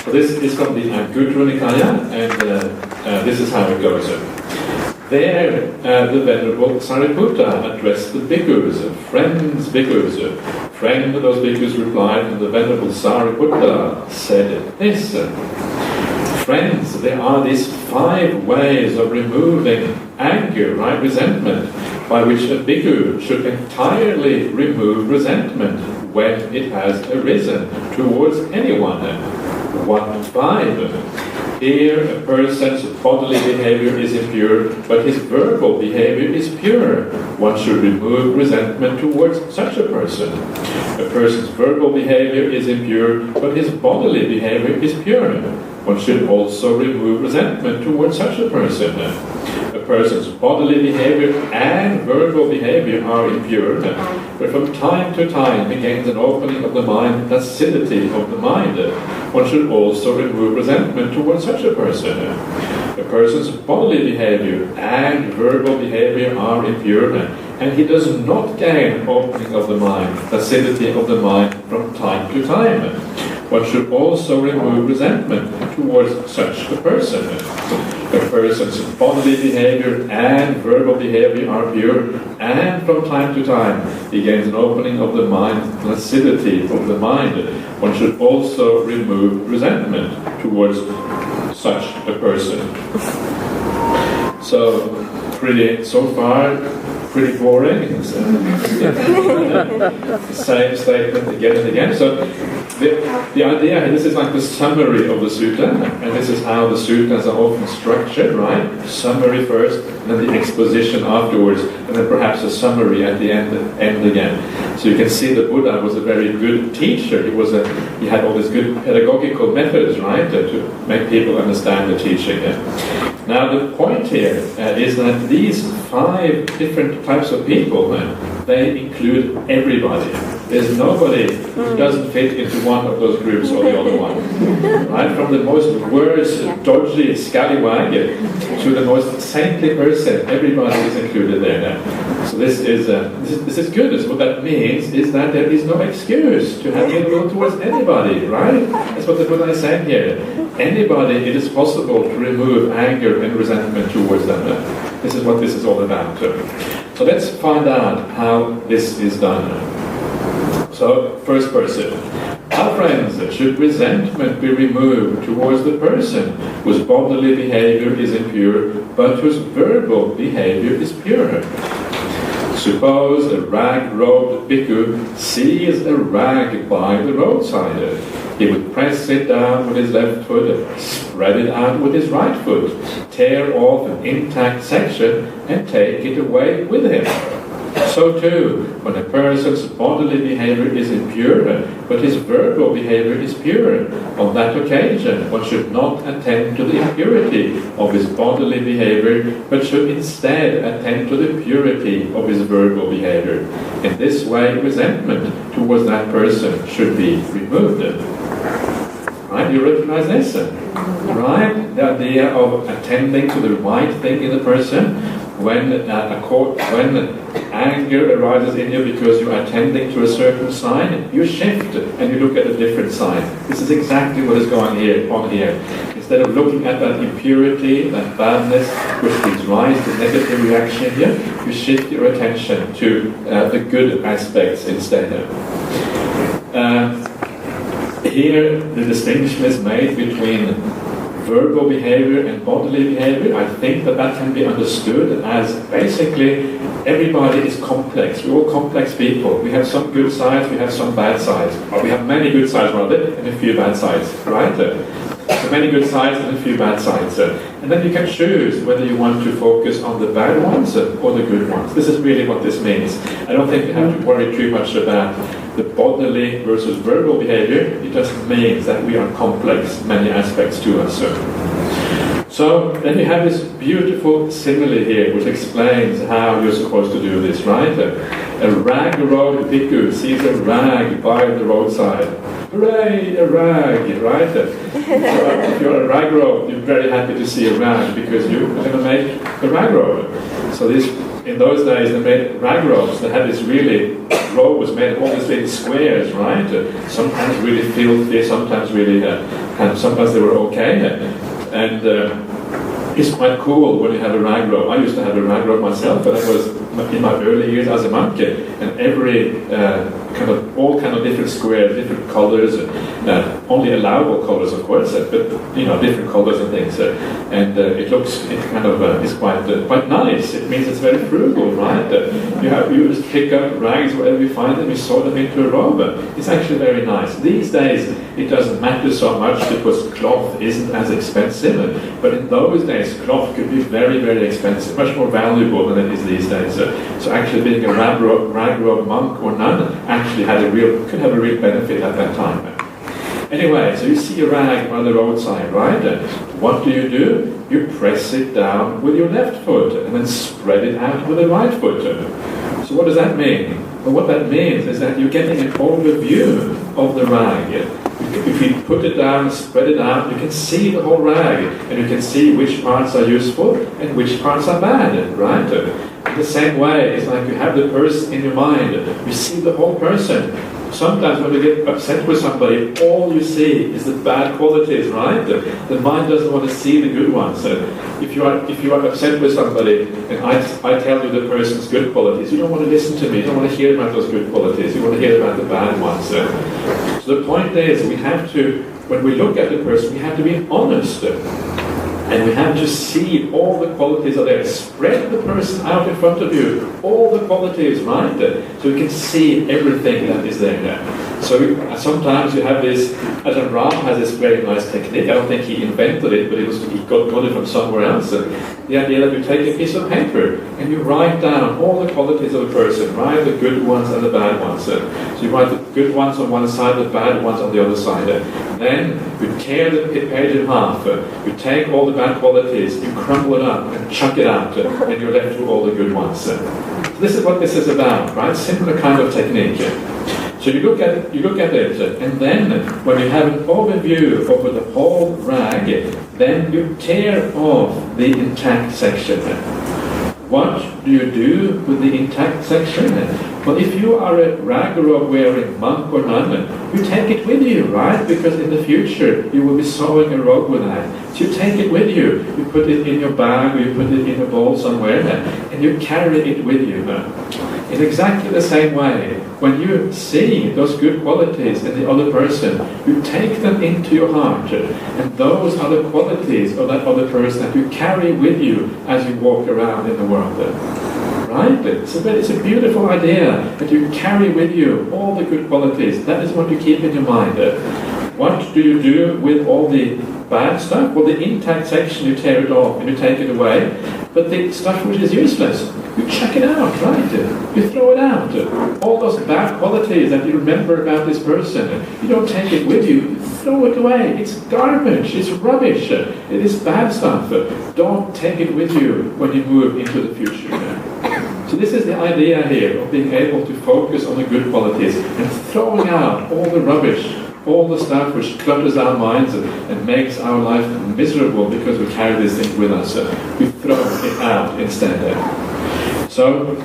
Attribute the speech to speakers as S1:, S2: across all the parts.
S1: So this is from the Anguttara Nikaya, and this is how it goes. There, the Venerable Sariputta addressed the bhikkhus, friends bhikkhus. Friend of those bhikkhus replied, and the Venerable Sariputta said this. Friends, there are these 5 ways of removing anger, right, resentment, by which a bhikkhu should entirely remove resentment when it has arisen towards anyone. 1-5. Here, a person's bodily behavior is impure, but his verbal behavior is pure. One should remove resentment towards such a person. A person's verbal behavior is impure, but his bodily behavior is pure. One should also remove resentment towards such a person. A person's bodily behavior and verbal behavior are impure, but from time to time begins an opening of the mind, placidity of the mind. One should also remove resentment towards such a person. A person's bodily behavior and verbal behavior are impure, and he does not gain opening of the mind, placidity of the mind from time to time. One should also remove resentment towards such a person. A person's bodily behavior and verbal behavior are pure, and from time to time he gains an opening of the mind, placidity of the mind. One should also remove resentment towards such a person. So far, pretty boring. Same statement again and again. So the idea, this is like the summary of the sutta, and this is how the suttas are often structured, right? Summary first, and then the exposition afterwards, and then perhaps a summary at the end again. So you can see the Buddha was a very good teacher. He had all these good pedagogical methods, right, to make people understand the teaching. Now the point here is that these 5 different types of people, they include everybody. There's nobody who doesn't fit into one of those groups or the other one. Right? From the most worst, dodgy scallywag to the most saintly person, everybody is included there. So this is good. What that means is that there is no excuse to have ill will towards anybody, right? That's what the Buddha is saying here. Anybody, it is possible to remove anger and resentment towards them. This is what this is all about. So let's find out how this is done. So, first person. How, friends, should resentment be removed towards the person whose bodily behavior is impure, but whose verbal behavior is pure? Suppose a rag-robed bhikkhu sees a rag by the roadside. He would press it down with his left foot, spread it out with his right foot, tear off an intact section, and take it away with him. So too, when a person's bodily behavior is impure, but his verbal behavior is pure, on that occasion one should not attend to the impurity of his bodily behavior, but should instead attend to the purity of his verbal behavior. In this way, resentment towards that person should be removed. Right? You recognize this? Right? The idea of attending to the right thing in the person. When anger arises in you because you are attending to a certain sign, you shift and you look at a different sign. This is exactly what is going on here. Instead of looking at that impurity, that badness, which gives rise to negative reaction here, you shift your attention to the good aspects instead. Here, the distinction is made between verbal behavior and bodily behavior. I think that can be understood as basically everybody is complex. We're all complex people. We have some good sides, we have some bad sides. Or we have many good sides rather, and a few bad sides, right? So many good sides and a few bad sides. And then you can choose whether you want to focus on the bad ones or the good ones. This is really what this means. I don't think you have to worry too much about the bodily versus verbal behavior. It just means that we are complex, many aspects to us. So then you have this beautiful simile here which explains how you're supposed to do this, right? A rag-robed bhikkhu sees a rag by the roadside. Hooray, a rag, right? So if you're a rag robe, you're very happy to see a rag because you're going to make a rag robe. So in those days they made rag robes. They had this robe was made of all these little squares, right? Sometimes really filthy, sometimes really and sometimes they were okay. And it's quite cool when you have a rag robe. I used to have a rag robe myself, but I was in my early years as a monk, and every all kind of different squares, different colors, only allowable colors, of course, but different colors and things, and it kind of is quite nice. It means it's very frugal, right? You just pick up rags wherever you find them, you sew them into a robe. It's actually very nice. These days it doesn't matter so much because cloth isn't as expensive, but in those days cloth could be very, very expensive, much more valuable than it is these days. So actually being a rag robe monk or nun actually could have a real benefit at that time. Anyway, so you see a rag on the roadside, right? What do? You press it down with your left foot and then spread it out with the right foot. So what does that mean? Well, what that means is that you're getting an overview of the rag. If you put it down, spread it out, you can see the whole rag, and you can see which parts are useful and which parts are bad, right? In the same way, it's like you have the person in your mind, you see the whole person. Sometimes when you get upset with somebody, all you see is the bad qualities, right? The mind doesn't want to see the good ones. If you are upset with somebody, and I tell you the person's good qualities, you don't want to listen to me, you don't want to hear about those good qualities, you want to hear about the bad ones. So the point is, when we look at the person, we have to be honest. And we have to see all the qualities are there. Spread the person out in front of you. All the qualities, right? So you can see everything that is there. So sometimes you have this, Ajahn Brahmali has this very nice technique. I don't think he invented it, but he got it from somewhere else. The idea that you take a piece of paper and you write down all the qualities of a person, right? The good ones and the bad ones. So you write the good ones on one side, the bad ones on the other side. Then you tear the page in half. You take all the bad qualities, you crumble it up and chuck it out, and you're left with all the good ones. So this is what this is about, right? Similar kind of technique. So you look at it, and then when you have an overview over the whole rag, then you tear off the intact section. What do you do with the intact section? Well, if you are a rag robe wearing monk or nun, you take it with you, right? Because in the future you will be sewing a robe with that. So you take it with you. You put it in your bag, or you put it in a bowl somewhere, and you carry it with you. In exactly the same way, when you see those good qualities in the other person, you take them into your heart, and those are the qualities of that other person that you carry with you as you walk around in the world. Right? It's a beautiful idea that you carry with you all the good qualities. That is what you keep in your mind. What do you do with all the bad stuff? Well, the intact section, you tear it off and you take it away. But the stuff which is useless, you chuck it out, right? You throw it out. All those bad qualities that you remember about this person, you don't take it with you, you throw it away. It's garbage, it's rubbish, it is bad stuff. Don't take it with you when you move into the future. So this is the idea here of being able to focus on the good qualities and throwing out all the rubbish, all the stuff which clutters our minds and makes our life miserable because we carry these things with us. We throw it out instead. So,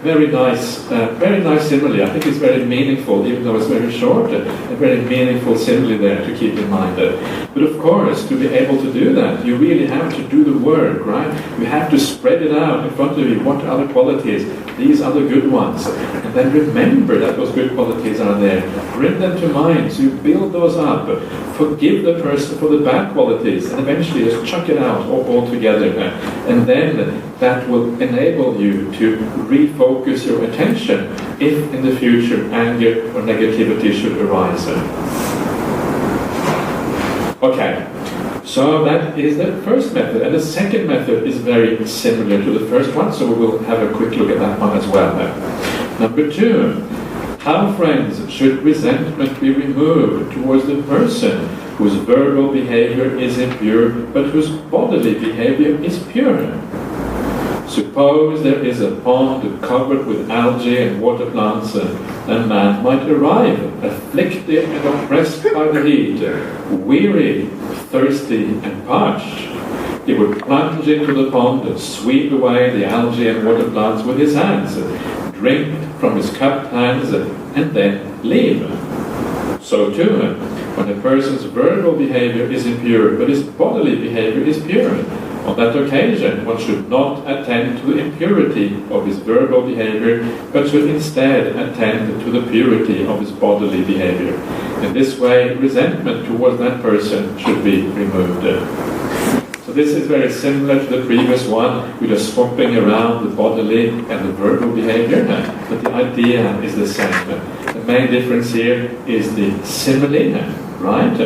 S1: very nice simile. I think it's very meaningful, even though it's very short, a very meaningful simile there to keep in mind. But of course, to be able to do that, you really have to do the work, right? You have to spread it out in front of you. What are the qualities? These are the good ones. And then remember that those good qualities are there. Bring them to mind, so you build those up. Forgive the person for the bad qualities, and eventually just chuck it out altogether. And then that will enable you to refocus your attention if in the future anger or negativity should arise. Okay, so that is the first method, and the second method is very similar to the first one, so we will have a quick look at that one as well. Number 2, how, friends, should resentment be removed towards the person whose verbal behavior is impure, but whose bodily behavior is pure? Suppose there is a pond covered with algae and water plants, and man might arrive, afflicted and oppressed by the heat, weary, thirsty and parched. He would plunge into the pond and sweep away the algae and water plants with his hands, drink from his cupped hands, and then leave. So too, when a person's verbal behavior is impure, but his bodily behavior is pure. On that occasion, one should not attend to the impurity of his verbal behavior, but should instead attend to the purity of his bodily behavior. In this way, resentment towards that person should be removed. So this is very similar to the previous one. We're just swapping around the bodily and the verbal behavior, but the idea is the same. The main difference here is the simile, right?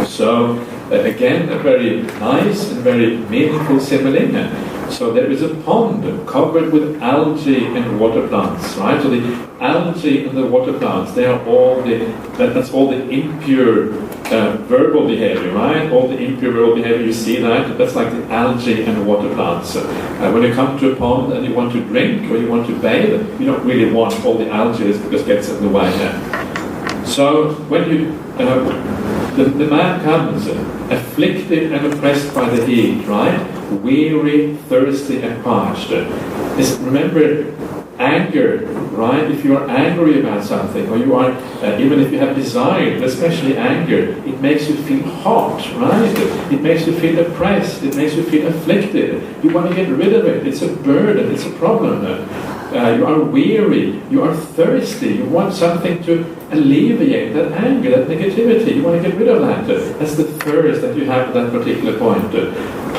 S1: So, again, a very nice and very meaningful simile. So there is a pond covered with algae and water plants, right? So the algae and the water plants, they are all that's all the impure verbal behavior, right? All the impure verbal behavior, you see that? That's like the algae and the water plants. When you come to a pond and you want to drink or you want to bathe, you don't really want all the algae because it gets in the way. So when you the man comes afflicted and oppressed by the heat, right? Weary, thirsty, and parched. Remember, anger, right? If you are angry about something, or you are, even if you have desire, especially anger, it makes you feel hot, right? It makes you feel oppressed. It makes you feel afflicted. You want to get rid of it. It's a burden. It's a problem. You are weary. You are thirsty. You want something to alleviate that anger, that negativity. You want to get rid of that. That's the thirst that you have at that particular point.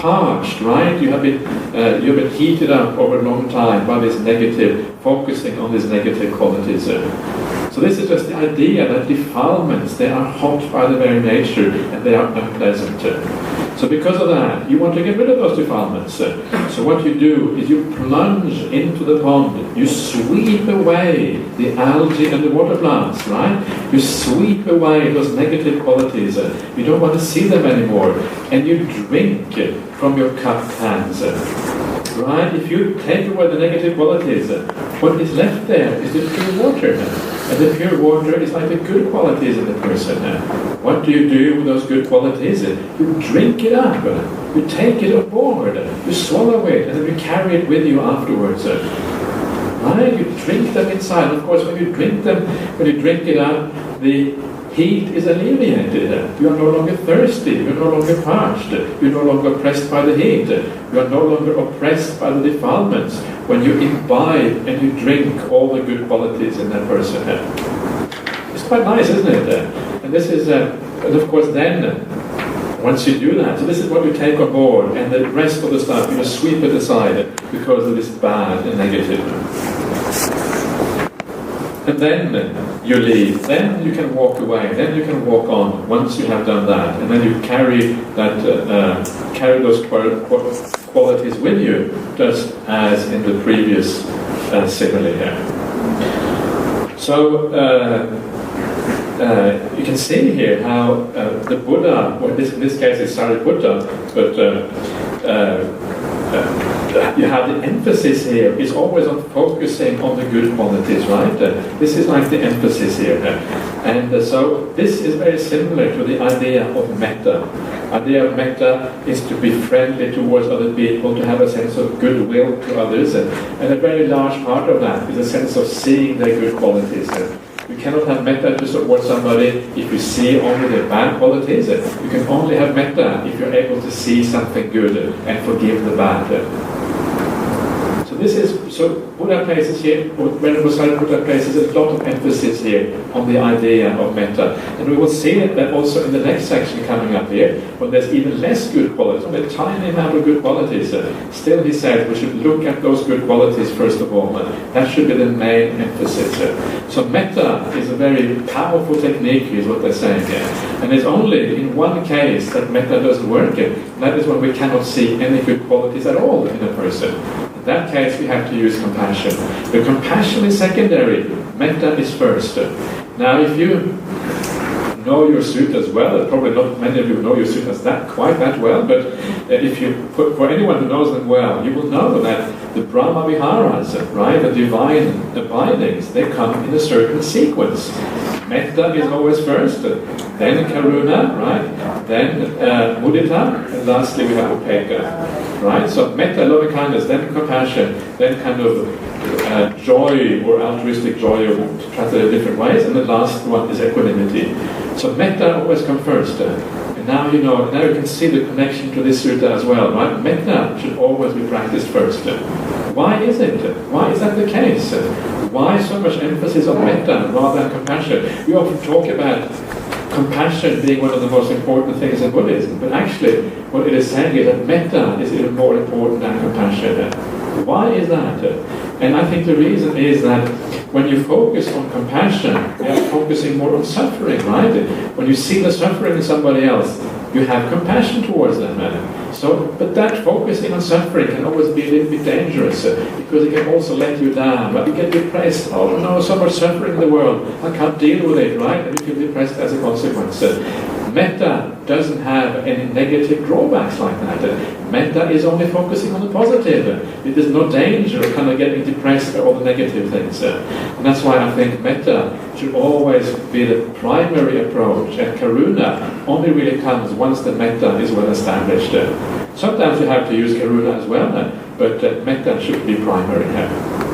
S1: Parched, right? You have been heated up over a long time by this negative, focusing on these negative qualities. So this is just the idea that defilements, they are hot by the very nature and they are unpleasant. So because of that, you want to get rid of those defilements. So what you do is you plunge into the pond, you sweep away the algae and the water plants, right? You sweep away those negative qualities. You don't want to see them anymore. And you drink from your cupped hands. Right? If you take away the negative qualities, what is left there is the pure water. And the pure water is like the good qualities in the person. What do you do with those good qualities? You drink it up. You take it aboard. You swallow it, and then you carry it with you afterwards. Right? You drink them inside. Of course, when you drink it up, the heat is alleviated. You are no longer thirsty. You are no longer parched. You are no longer oppressed by the heat. You are no longer oppressed by the defilements when you imbibe and you drink all the good qualities in that person. It's quite nice, isn't it? And this is, and of course, then once you do that, so this is what you take on board, and the rest of the stuff you just sweep it aside because of this bad and negative. And then you leave, then you can walk away, then you can walk on once you have done that, and then you carry those qualities with you, just as in the previous simile here. So you can see here how the Buddha, well, in this case it's Sariputta, but you have the emphasis here is always on focusing on the good qualities, right? This is like the emphasis here. And so this is very similar to the idea of metta. Idea of metta is to be friendly towards other people, to have a sense of goodwill to others, and a very large part of that is a sense of seeing their good qualities. You cannot have metta towards somebody if you see only their bad qualities. You can only have metta if you're able to see something good and forgive the bad. So Buddha places here, or Venerable Sariputta places a lot of emphasis here on the idea of metta. And we will see that also in the next section coming up here, when there's even less good qualities, only a tiny amount of good qualities. Still, he said we should look at those good qualities first of all. That should be the main emphasis. So metta is a very powerful technique, is what they're saying here. And it's only in one case that metta doesn't work, and that is when we cannot see any good qualities at all in a person. In that case, we have to use compassion. The compassion is secondary. Metta is first. Now, if you know your suttas well, probably not many of you know your suttas quite that well, but if you for anyone who knows them well, you will know that the Brahma Viharas, right, the divine abidings, they come in a certain sequence. Metta is always first, then Karuna, right, then Mudita, and lastly we have Upekkha. Right? So metta, loving kindness, then compassion, then kind of joy or altruistic joy, or translated in different ways, and the last one is equanimity. So metta always comes first. And now you know, now you can see the connection to this sutta as well, right? Metta should always be practiced first. Why is it? Why is that the case? Why so much emphasis on metta rather than compassion? We often talk about compassion being one of the most important things in Buddhism, but actually what it is saying is that metta is even more important than compassion. Why is that? And I think the reason is that when you focus on compassion, you're focusing more on suffering, right? When you see the suffering in somebody else, you have compassion towards them. So, but that focusing on suffering can always be a little bit dangerous because it can also let you down. But you get depressed. Oh no, so much suffering in the world. I can't deal with it, right? And you feel depressed as a consequence. Metta doesn't have any negative drawbacks like that. Metta is only focusing on the positive. It is no danger of kind of getting depressed by all the negative things. And that's why I think metta should always be the primary approach. And karuna only really comes once the metta is well established. Sometimes you have to use karuna as well, but metta should be primary here.